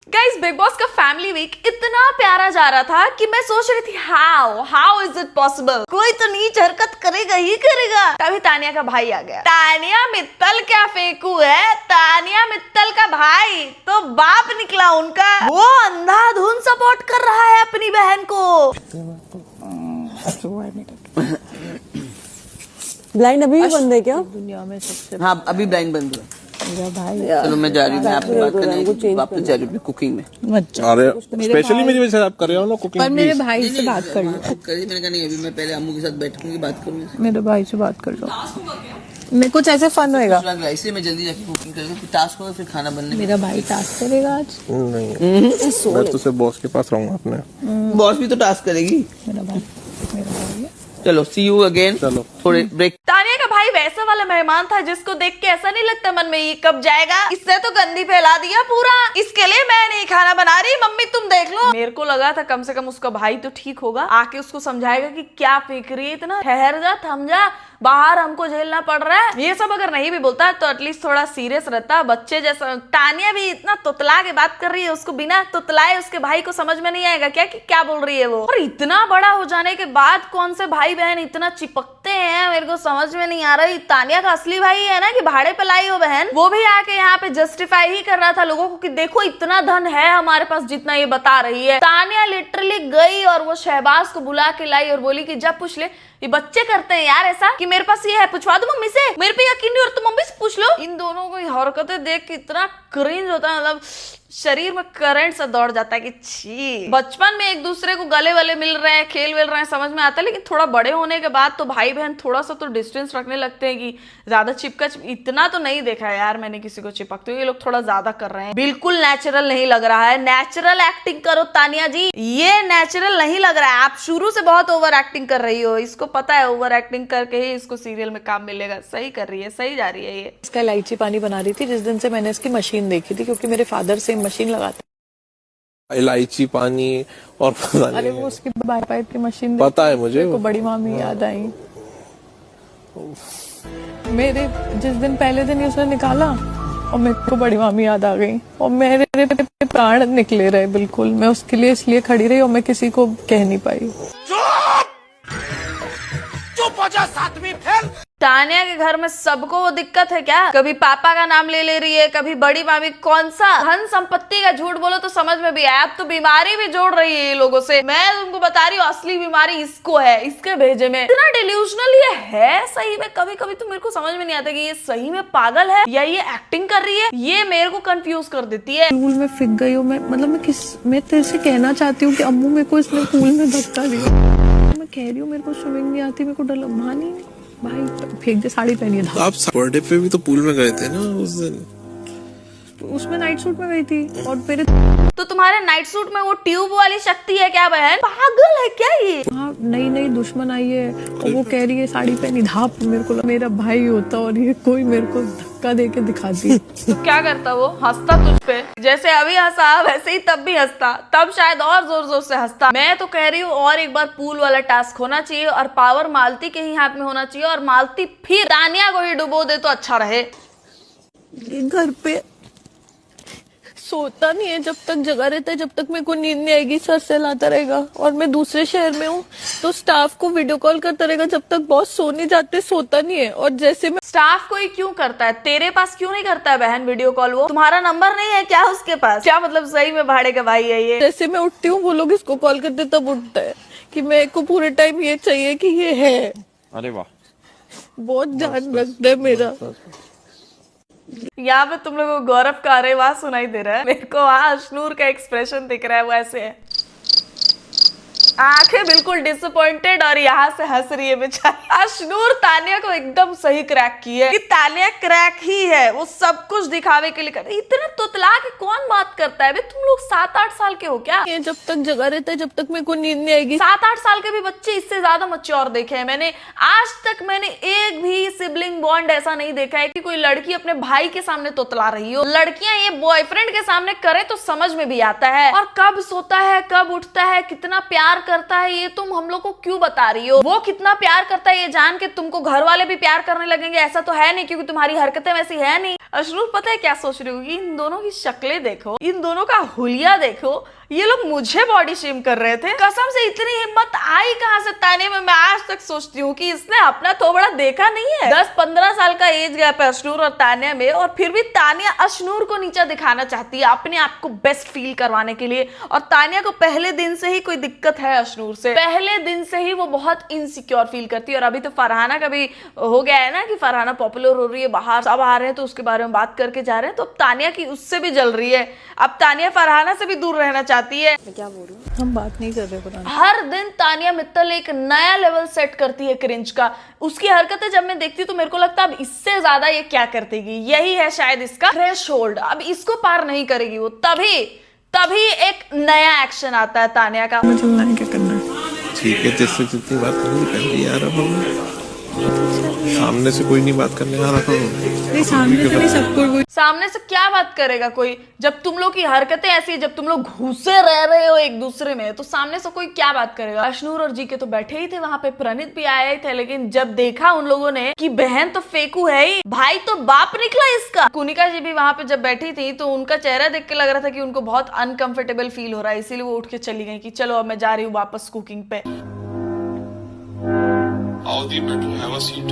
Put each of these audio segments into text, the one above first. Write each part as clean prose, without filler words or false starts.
Guys big boss का family week इतना प्यारा जा रहा था कि मैं सोच रही थी हाउ इज इट पॉसिबल, कोई तो नीच हरकत करेगा ही करेगा। तभी तानिया का भाई आ गया। तानिया मित्तल क्या फेंकू है, तानिया मित्तल का भाई तो बाप निकला उनका। वो अंधाधुन सपोर्ट कर रहा है अपनी बहन को। ब्लाइंड अभी भी बंद है क्या? दुनिया में सबसे हाँ अभी ब्लाइंड बंद हुआ। मेरा भाई चलो मैं जा रही हूँ, मैं आपसे बात करने वापस जा रही हूँ कुकिंग में। अरे स्पेशली मेरी वजह से आप कर रहे हो ना कुकिंग। पर मेरे भाई से बात कर लो। करिए, मैंने कहा नहीं अभी मैं पहले अम्मू के साथ बैठूंगी, बात करूंगी। मेरे भाई से बात कर लो, मैं कुछ ऐसे फन होएगा। इसलिए मैं जल्दी जाके कुकिंग करूंगी, फिर टास्क होगा, फिर खाना बनने। मेरा भाई टास्क करेगा आज। नहीं मैं तो सिर्फ बॉस के पास रहूंगा अपने। बॉस भी तो टास्क करेगी। मेरा भाई है। चलो सी यू अगेन। चलो थोड़े ब्रेक। तानिया का भाई वैसा वाला मेहमान था जिसको देख के ऐसा नहीं लगता मन में ये कब जाएगा। इसने तो गंदी फैला दिया पूरा। इसके लिए मैं नहीं खाना बना रही, मम्मी तुम देख लो। मेरे को लगा था कम से कम उसका भाई तो ठीक होगा, आके उसको समझाएगा कि क्या फेंक रही है इतना, ठहर जा, थम जा, बाहर हमको झेलना पड़ रहा है। ये सब अगर नहीं भी बोलता तो एटलीस्ट थोड़ा सीरियस रहता, बच्चे जैसा। तानिया भी इतना तुतला के बात कर रही है, उसको बिना तुतलाए उसके भाई को समझ में नहीं आएगा क्या कि क्या बोल रही है वो। और इतना बड़ा हो जाने के बाद कौन से भाई बहन इतना चिपकते हैं, मेरे को समझ में नहीं आ रहा। तानिया का असली भाई है ना कि भाड़े पे लाई हो बहन, वो भी आके यहाँ पे जस्टिफाई ही कर रहा था लोगों को कि देखो इतना धन है हमारे पास जितना ये बता रही है। तानिया लिटरली गई और वो शहबाज को बुला के लाई और बोली कि जब पूछ ले, ये बच्चे करते हैं यार ऐसा कि मेरे पास ये है, पूछवा दो मम्मी से, मेरे पे यकीन नहीं और तो मम्मी से पूछ लो। इन दोनों को हरकतें देख के इतना क्रिंज होता है, मतलब शरीर में करंट सा दौड़ जाता है कि छी। बचपन में एक दूसरे को गले वाले मिल रहे हैं, खेल वेल रहे हैं, समझ में आता है, लेकिन थोड़ा बड़े होने के बाद तो भाई बहन थोड़ा सा तो डिस्टेंस रखने लगते हैं कि ज्यादा इतना तो नहीं देखा है यार मैंने किसी को चिपकते हुए। ये लोग थोड़ा ज्यादा कर रहे हैं, बिल्कुल नेचुरल नहीं लग रहा है। नेचुरल एक्टिंग करो तानिया जी, ये नेचुरल नहीं लग रहा है। आप शुरू से बहुत ओवर एक्टिंग कर रही हो, इसको पता है ओवर एक्टिंग करके ही इसको सीरियल में काम मिलेगा। सही कर रही है, सही जा रही है ये। इसका इलायची पानी बना रही थी जिस दिन से मैंने इसकी मशीन देखी थी, क्योंकि मेरे फादर से मशीन लगाते। इलायची पानी और पता नहीं। अरे वो उसकी बार पाइप की मशीन पता है मुझे को बड़ी मामी याद आई मेरे। जिस दिन पहले दिन ही उसने निकाला और मेरे को बड़ी मामी याद आ गई और मेरे प्राण निकले रहे बिल्कुल। मैं उसके लिए इसलिए खड़ी रही और मैं किसी को कह नहीं पाई। तानिया के घर में सबको वो दिक्कत है क्या? कभी पापा का नाम ले रही है, कभी बड़ी मामी। कौन सा धन संपत्ति का झूठ बोलो तो समझ में भी आया, अब तो बीमारी भी जोड़ रही है ये लोगों से। मैं तुमको बता रही हूँ असली बीमारी इसको है, इसके भेजे में। इतना डिल्यूजनल ये है सही में। कभी कभी तो मेरे को समझ में नहीं आता कि ये सही में पागल है या ये एक्टिंग कर रही है। ये मेरे को कंफ्यूज कर देती है। पूल में फिक गई हूँ मैं, मतलब मैं तेरे से कहना चाहती हूँ कि अम्मू मेरे को इसने पूल में धक्का दिया। मैं कह रही हूँ मेरे को स्विमिंग नहीं आती, मेरे को डर भानी भाई फेंक दे, साड़ी पहनी है। आप बर्थडे पे भी तो पूल में गए थे ना उस दिन? उसमें नाइट सूट में गई थी और मेरे तो तुम्हारे नाइट सूट में वो ट्यूब वाली शक्ति है क्या बहन? पागल है क्या ये? हाँ नई दुश्मन आई है और वो कह रही है साड़ी पहनी। धाप मेरे को मेरा भाई होता और ये कोई मेरे को धक्का दे के दिखाती। तो क्या करता वो? हंसता तुझ पे, जैसे अभी हंसा वैसे ही तब भी हंसता, तब शायद और जोर जोर से हंसता। मैं तो कह रही हूँ और एक बार पूल वाला टास्क होना चाहिए और पावर मालती के ही हाथ में होना चाहिए और मालती फिर तानिया को ही डुबो दे तो अच्छा रहे। घर पे सोता नहीं है जब तक जगा रहता है, जब तक मेरे को नींद नहीं आएगी सर से लाता रहेगा। और मैं दूसरे शहर में हूँ तो स्टाफ को वीडियो कॉल करता रहेगा जब तक बॉस सो नहीं जाते, सोता नहीं है। और जैसे मैं स्टाफ को ही क्यों करता है, तेरे पास क्यों नहीं करता है बहन वीडियो कॉल? वो तुम्हारा नंबर नहीं है क्या उसके पास? क्या मतलब सही में भाड़े का भाई है ये? जैसे मैं उठती हूँ वो लोग इसको कॉल करते तब उठता है कि मेरे को पूरे टाइम ये चाहिए कि ये है। अरे वाह, बहुत ध्यान रखता है मेरा। यहाँ पे तुम लोगों को गौरव का अरे वाह सुनाई दे रहा है, मेरे को वहां अशनूर का एक्सप्रेशन दिख रहा है, वो ऐसे है, आंखें बिल्कुल डिसअपॉइंटेड और यहाँ से हंस रही है बेचारी। अशनूर तानिया को एकदम सही क्रैक की है कि तानिया क्रैक ही है, वो सब कुछ दिखावे के लिए कर। इतना तुतला के कौन बात करता है? तुम लोग 7-8 साल के हो क्या? ये जब तक जगा रहता है जब तक मेरे को नींद नहीं आएगी। 7-8 साल के भी बच्चे इससे ज्यादा मैच्योर देखे हैं मैंने। आज तक मैंने एक भी सिबलिंग बॉन्ड ऐसा नहीं देखा है कि कोई लड़की अपने भाई के सामने तुतला रही हो। लड़कियां ये बॉयफ्रेंड के सामने करे तो समझ में भी आता है, और कब सोता है कब उठता है, कितना प्यार करता है ये तुम हम लोग को क्यों बता रही हो? वो कितना प्यार करता है ये जान के तुमको घर वाले भी प्यार करने लगेंगे ऐसा तो है नहीं, क्योंकि तुम्हारी हरकतें वैसी है नहीं। अशनूर पता है क्या सोच रही होगी? इन दोनों की शक्लें देखो, इन दोनों का हुलिया देखो, ये लोग मुझे बॉडी शेम कर रहे थे। कसम से इतनी हिम्मत आई कहां से तानिया में? मैं आज तक सोचती हूँ कि इसने अपना थोबड़ा देखा नहीं है। 10-15 साल का एज गैप है अशनूर और तानिया में, और फिर भी तानिया अशनूर को नीचा दिखाना चाहती है अपने आप को बेस्ट फील करवाने के लिए। और तानिया को पहले दिन से ही कोई दिक्कत है अशनूर से, पहले दिन से ही वो बहुत इनसिक्योर फील करती है। और अभी तो फरहाना का भी हो गया है ना कि फरहाना पॉपुलर हो रही है, बाहर सब आ रहे हैं तो उसके बारे में बात करके जा रहे हैं, तो अब तानिया की उससे भी जल रही है। अब तानिया फरहाना से भी दूर रहना चाहती है। मैं क्या बोल रही हूँ, हम बात नहीं कर रहे पता नहीं। हर दिन तानिया मित्तल एक नया लेवल सेट करती है क्रिंज का। उसकी हरकतें जब मैं देखती हूँ तो मेरे को लगता है अब इससे ज्यादा ये क्या कर देगी, यही है शायद इसका थ्रेशोल्ड। अब इसको पार नहीं करेगी वो, तभी एक नया एक्शन आता है तानिया का। मुझे चलना है, क्या करना है? ठीक है, जिससे जितनी बात करनी कर ली यार। अब हम सामने से कोई नहीं बात करने आ रहा था। नहीं, सामने से नहीं, सबको सामने से क्या बात करेगा कोई? जब तुम लोग की हरकतें ऐसी है, जब तुम लोग घुसे रह रहे हो एक दूसरे में, तो सामने से कोई क्या बात करेगा? अशनूर और जीके तो बैठे ही थे वहां पे, प्रणीत भी आए थे, लेकिन जब देखा उन लोगों ने कि बहन तो फेकू है ही, भाई तो बाप निकला इसका। कुनिका जी भी वहां पे जब बैठी थी तो उनका चेहरा देख के लग रहा था कि उनको बहुत अनकंफर्टेबल फील हो रहा है, इसीलिए वो उठ के चली गई कि चलो अब मैं जा रही हूँ वापस कुकिंग पे। आओ दी बैठो, हैव अ सीट।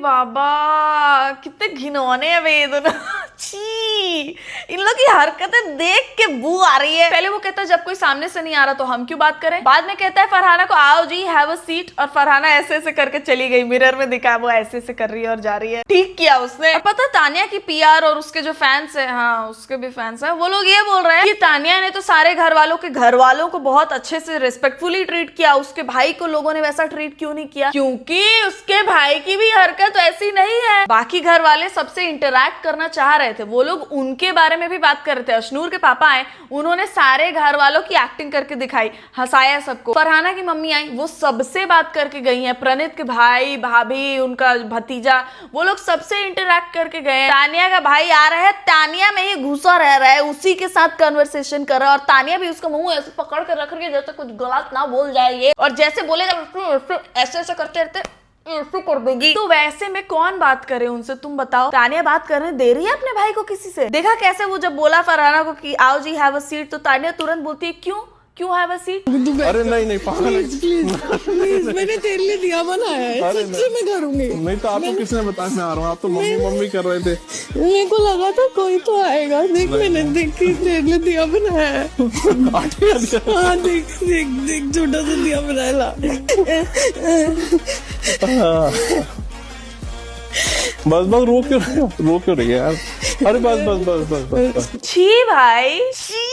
बाबा कितने घिनौने हैं वे दोनों। छी, इन लोग की हरकतें देख के बू आ रही है। पहले वो कहता है जब कोई सामने से नहीं आ रहा तो हम क्यों बात करें, बाद में कहता है फरहाना को आओ जी हैव अ सीट, और फरहाना ऐसे ऐसे करके चली गई, मिरर में दिखा वो ऐसे ऐसे कर रही है और जा रही है। ठीक किया उसने। और पता तानिया की पीआर और उसके जो फैंस है, हाँ उसके भी फैंस है, वो लोग ये बोल रहे हैं कि तानिया ने तो सारे घर वालों को बहुत अच्छे से रिस्पेक्टफुली ट्रीट किया, उसके भाई को लोगों ने वैसा ट्रीट क्यों नहीं किया? क्योंकि उसके भाई की भी हरकत ऐसी नहीं है। बाकी घर वाले सबसे इंटरैक्ट करना चाह रहे थे, वो लोग उनके बारे में भी बात कर रहे थे। अशनूर के पापा आए, उन्होंने सारे घर वालों की एक्टिंग करके दिखाई, हंसाया सबको। फरहाना की मम्मी आई, वो सबसे बात करके गई हैं। प्रणीत के भाई भाभी, उनका भतीजा, वो लोग सबसे इंटरैक्ट करके गए हैं। तानिया का भाई आ रहा है, तानिया में ही घुसा रह रहा है, उसी के साथ कन्वर्सेशन कर रहा है, और तानिया भी उसका मुंह ऐसे पकड़ कर रख रही है जैसे कुछ गलत ना बोल जाए ये, और जैसे बोलेगा ऐसे ऐसे करते रहते ऐसे कर देगी। तो वैसे में कौन बात करे उनसे, तुम बताओ? तानिया बात करने दे रही है अपने भाई को किसी से? देखा कैसे वो जब बोला फरहाना को कि आओ जी हैव अ सीट, तो तानिया तुरंत बोलती है क्यों हैव अ सीट? अरे नहीं पागल है। प्लीज मैंने तेरे लिए दिया बनाया है, सच्ची मैं करूंगी। नहीं तो आपको किसने बताया मैं आ रहा हूँ? आप तो मम्मी कर रहे थे। मेरे को लगा था कोई तो आएगा। देख मैंने तेरे लिए दिया बनाया है। हाँ देख छोटा सा दिया बनाया ला। बस रो क्यों रही है यार? अरे बस। छी भाई छी।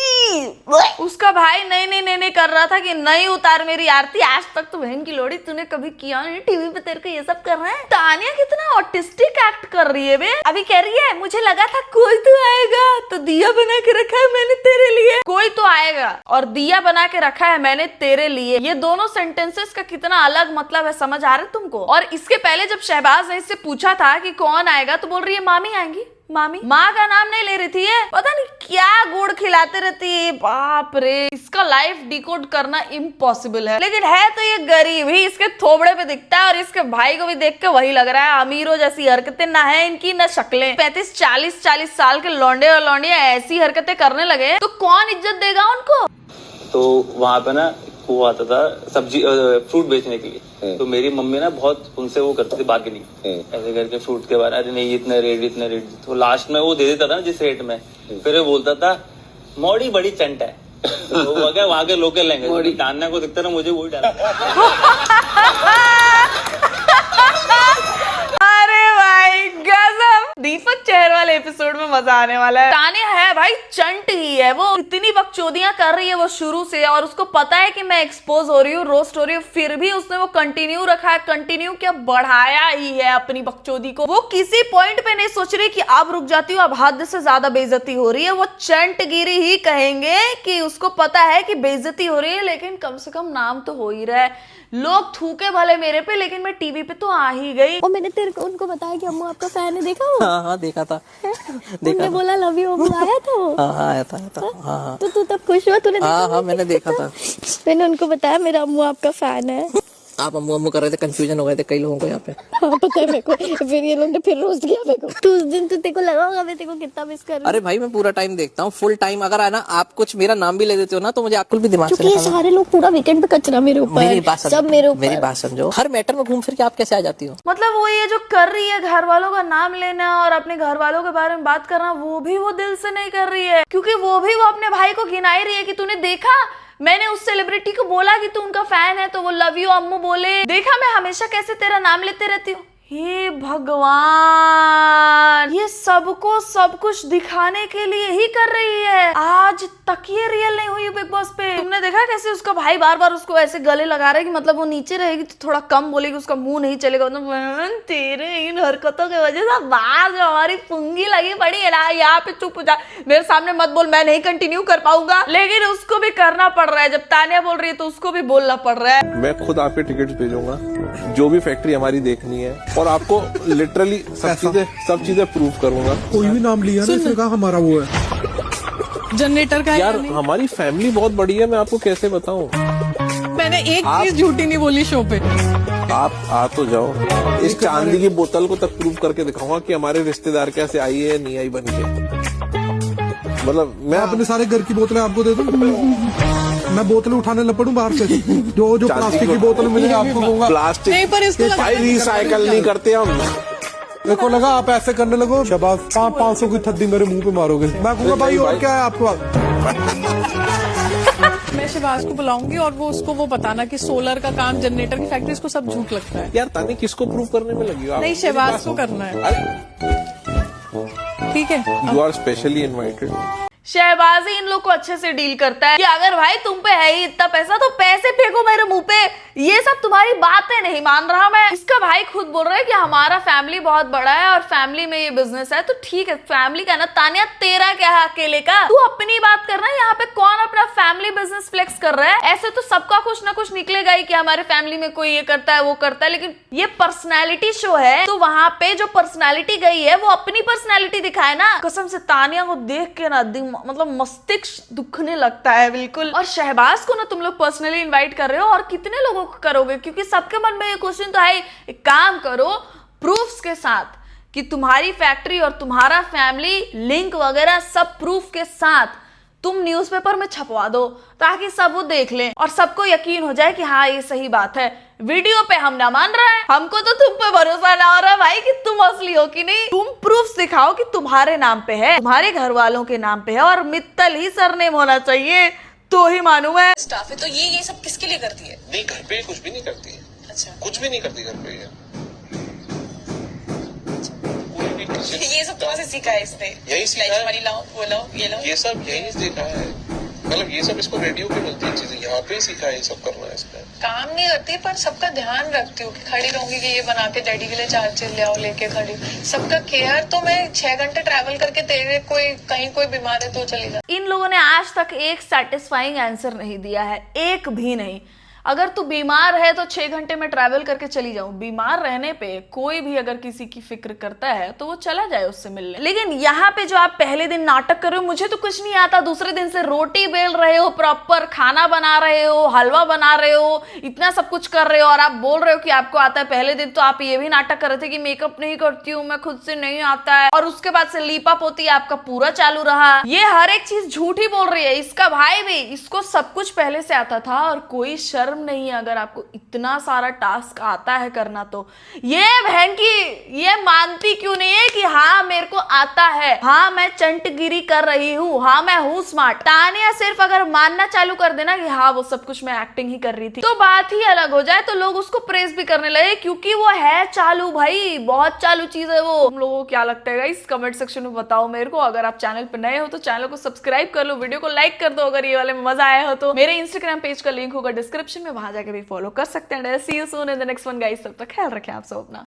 उसका भाई नहीं कर रहा था कि नहीं उतार मेरी आरती, आज तक तो बहन की लोड़ी तूने कभी किया नहीं, टीवी पे तेरे को ये सब कर रहा है। तानिया कितना ऑटिस्टिक एक्ट कर रही है बे। अभी कह रही है मुझे लगा था कोई तो आएगा, तो दिया बना के रखा है मैंने तेरे लिए। कोई तो आएगा और दिया बना के रखा है मैंने तेरे लिए, ये दोनों सेंटेंसेस का कितना अलग मतलब है, समझ आ रहा है तुमको? और इसके पहले जब शहबाज ने इससे पूछा था कि कौन आएगा, तो बोल रही है मामी आएंगी। मामी, माँ का नाम नहीं ले रही थी ये, पता नहीं क्या गुड़ खिलाते रहती है। बाप रे, इसका लाइफ डिकोड करना इम्पॉसिबल है। लेकिन है तो ये गरीब ही, इसके थोबड़े पे दिखता है, और इसके भाई को भी देख के वही लग रहा है। अमीरों जैसी हरकतें ना है इनकी ना शक्लें। 35-40 साल के लौंडे और लौंडियां ऐसी हरकतें करने लगे तो कौन इज्जत देगा उनको? तो वहाँ पे ना वो आता था सब्जी फ्रूट बेचने के लिए, तो मेरी मम्मी ना बहुत उनसे वो करती थी बार्गेनिंग, ऐसे करके फ्रूट के बारे, अरे नहीं इतने रेट, तो लास्ट में वो दे देता था ना जिस रेट में, फिर वो बोलता था मोड़ी बड़ी चंट है। तो वो क्या वहाँ के लोकल लैंग्वेज डालने को दिखता ना, मुझे वही डालना। अरे भाई गजब। दीपक चहर वाले एपिसोड में मजा आने वाला है। तानिया है भाई चंट ही है, वो इतनी बकचोदियां कर रही है वो शुरू से, और उसको पता है कि मैं एक्सपोज हो रही हूँ, रोस्ट हो रही हूँ, फिर भी उसने वो कंटिन्यू रखा है, कंटिन्यू क्या बढ़ाया ही है अपनी बकचोदी को। वो किसी पॉइंट पे नहीं सोच रही कि अब रुक जाती हूँ, अब हद से ज्यादा बेइज्जती हो रही है। वो चंटगिरी ही कहेंगे कि उसको पता है कि बेइज्जती हो रही है, लेकिन कम से कम नाम तो हो ही रहा है। लोग थूके भले मेरे पे, लेकिन मैं टीवी पे तो आ ही गई। और मैंने तेरे को उनको बताया कि अम्मू आपका फैन है, देखा वो? हाँ देखा था। उन्होंने बोला लव यू अम्मू, आया था वो? हाँ आया था। हाँ तो तू तब खुश हुआ? तूने देखा? हाँ मैंने देखा था। मैंने उनको बताया मेरा अम्मू आपका फैन है। आप अम्मू अम्मू कर रहे थे, कंफ्यूजन हो गए थे कई लोगों को यहाँ पे। हाँ पता है मेरे को। फिर ये लोग ने फिर रोस्ट किया मेरे को। तो उस दिन तो तेरे को लगा होगा मैं तेरे को कितना मिस कर रही हूँ। अरे भाई मैं पूरा टाइम देखता हूँ, फुल टाइम। अगर है ना आप कुछ मेरा नाम भी ले देते हो ना तो मुझे अक्ल भी दिमाग से क्योंकि ये निकालना। सारे लोग पूरा वीकेंड पे कचरा मेरे मेरी ऊपर, बात सब मेरे ऊपर। मेरी बात समझो, हर मैटर में घूम फिर के आप कैसे आ जाती हो? मतलब वो ये जो कर रही है घर वालों का नाम लेना और अपने घर वालों के बारे में बात करना, वो भी वो दिल से नहीं कर रही है, क्योंकि वो भी वो अपने भाई को गिनाई रही है कि तूने देखा मैंने उस सेलिब्रिटी को बोला कि तू उनका फैन है तो वो लव यू अम्मू बोले, देखा मैं हमेशा कैसे तेरा नाम लेते रहती हूँ। हे भगवान, ये सबको सब कुछ दिखाने के लिए ही कर रही है। आज तक ये रियल नहीं हुई बिग बॉस पे। तुमने देखा कैसे उसका भाई बार बार उसको ऐसे गले लगा रहा है कि मतलब वो नीचे रहेगी तो थोड़ा कम बोलेगी, उसका मुंह नहीं चलेगा। मतलब तेरे इन हरकतों की वजह से बाहर जो हमारी पुंगी लगी पड़ी है ना, यहाँ पे चुप हो जा, मेरे सामने मत बोल, मैं नहीं कंटिन्यू कर पाऊंगा। लेकिन उसको भी करना पड़ रहा है, जब तानिया बोल रही है तो उसको भी बोलना पड़ रहा है। मैं खुद आपके टिकट्स भेजूंगा, जो भी फैक्ट्री हमारी देखनी है, और आपको लिटरली सब चीजें प्रूव करूंगा। कोई भी नाम लिया ना इसने कहा हमारा वो है। जनरेटर का है यार या नहीं? हमारी फैमिली बहुत बड़ी है, मैं आपको कैसे बताऊं। मैंने एक चीज झूठी नहीं बोली शो पे। आप आ तो जाओ, इस चांदी की बोतल को तक प्रूव करके दिखाऊंगा कि हमारे रिश्तेदार कैसे आई है नहीं आई बन के। मतलब मैं अपने सारे घर की बोतलें आपको दे दूं, मैं बोतलें उठाने लग पड़ूं बाहर से, जो प्लास्टिक की बोतल मिले आपको दूंगा। प्लास्टिक नहीं, पर इसको भाई रिसाइकल नहीं करते हम। मेरे को लगा आप ऐसे करने लगो, शबाज 500 की थद्दी मेरे मुंह पे मारोगे। मैं कहूँगा भाई और क्या है आपके पास। मैं शिवाज को बुलाऊंगी और वो उसको वो बताना कि सोलर का काम, जनरेटर की फैक्ट्री, इसको सब झूठ लगता है। यार तानी किसको प्रूव करने में लगी हो आप? नहीं, शिवाज को करना है। ठीक है, you are specially invited. Shahbaz ही इन लोग को अच्छे से डील करता है कि अगर भाई तुम पे है ही इतना पैसा तो पैसे फेंको मेरे मुंह पे। ये सब तुम्हारी बातें नहीं मान रहा मैं। इसका भाई खुद बोल रहा है कि हमारा फैमिली बहुत बड़ा है और फैमिली में ये बिजनेस है, तो ठीक है फैमिली का ना, तानिया तेरा क्या है अकेले का? तू अपनी बात करना, यहाँ पे कौन अपना फैमिली बिजनेस फ्लेक्स कर रहा है? ऐसे तो सबका कुछ ना कुछ निकलेगा ही कि हमारे फैमिली में कोई ये करता है वो करता है, लेकिन ये पर्सनैलिटी शो है तो वहां पे जो पर्सनैलिटी गई है वो अपनी पर्सनैलिटी दिखाए ना। कसम से तानिया को देख के ना मतलब मस्तिष्क दुखने लगता है बिल्कुल। और शहबाज को ना तुम लोग पर्सनली इनवाइट कर रहे हो, और कितने लोगों को करोगे? क्योंकि सबके मन में ये क्वेश्चन तो है। एक काम करो, प्रूफ्स के साथ कि तुम्हारी फैक्ट्री और तुम्हारा फैमिली लिंक वगैरह सब प्रूफ के साथ तुम न्यूज़पेपर में छपवा दो, ताकि सब वो देख लें और सबको यकीन हो जाए कि हाँ ये सही बात है। वीडियो पे हम ना मान रहे हैं, हमको तो तुम पे भरोसा ना हो रहा भाई कि तुम असली हो कि नहीं। तुम प्रूफ दिखाओ कि तुम्हारे नाम पे है, तुम्हारे घर वालों के नाम पे है, और मित्तल ही सरनेम होना चाहिए तो ही मानू मैं। स्टाफ है तो ये सब किसके लिए करती है? नहीं घर पे कुछ भी नहीं करती है। अच्छा, कुछ भी नहीं करती घर पे ये। कोई भी किचन ये सब कहाँ से सीखा है इसने? यही सीखा है। हमारी लाओ, वो लाओ, ये लाओ। ये सब यही देखा है, मतलब ये सब इसको रेडियो पे मिलती है चीजें, यहाँ पे ही सीखा है ये सब करना है इसमें। काम नहीं करती पर सबका ध्यान रखती हूँ कि खड़ी रहूंगी कि ये बना के डैडी के लिए 4 चीज ले आओ, लेके खड़ी। सबका केयर तो मैं 6 घंटे ट्रैवल करके तेरे कहीं कोई बीमार है तो चली जा। इन लोगों ने आज तक एक सेटिस्फाइंग आंसर नहीं दिया है, एक भी नहीं। अगर तू बीमार है तो 6 घंटे में ट्रैवल करके चली जाऊं। बीमार रहने पे कोई भी अगर किसी की फिक्र करता है तो वो चला जाए उससे मिलने। लेकिन यहाँ पे जो आप पहले दिन नाटक कर रहे हो, मुझे तो कुछ नहीं आता, दूसरे दिन से रोटी बेल रहे हो, प्रॉपर खाना बना रहे हो, हलवा बना रहे हो, इतना सब कुछ कर रहे हो, और आप बोल रहे हो कि आपको आता है। पहले दिन तो आप ये भी नाटक कर रहे थे कि मेकअप नहीं करती हूँ मैं, खुद से नहीं आता है, और उसके बाद से लीपा पोती आपका पूरा चालू रहा। ये हर एक चीज झूठी बोल रही है। इसका भाई भी, इसको सब कुछ पहले से आता था और कोई शर्म नहीं है। अगर आपको इतना सारा टास्क आता है करना तो ये बहन की ये मानती क्यों नहीं है कि हाँ मेरे को आता है, हाँ मैं चंटगिरी कर रही हूँ, हाँ मैं हूँ स्मार्ट। तानिया सिर्फ अगर मानना चालू कर देना कि हाँ वो सब कुछ मैं एक्टिंग ही कर रही थी तो बात ही अलग हो जाए, तो लोग उसको प्रेज भी करने लगे, क्योंकि वो है चालू भाई, बहुत चालू चीज है वो। तुम लोगों को क्या लगता है गाइस, कमेंट सेक्शन में बताओ मेरे को। अगर आप चैनल पर नए हो तो चैनल को सब्सक्राइब कर लो, वीडियो को लाइक कर दो अगर ये वाले में मजा आया हो तो। मेरे इंस्टाग्राम पेज का लिंक होगा डिस्क्रिप्शन में, वहां जाकर भी फॉलो कर सकते हैं। See you soon in the next one guys, तब तक ख्याल रखें आप सब अपना।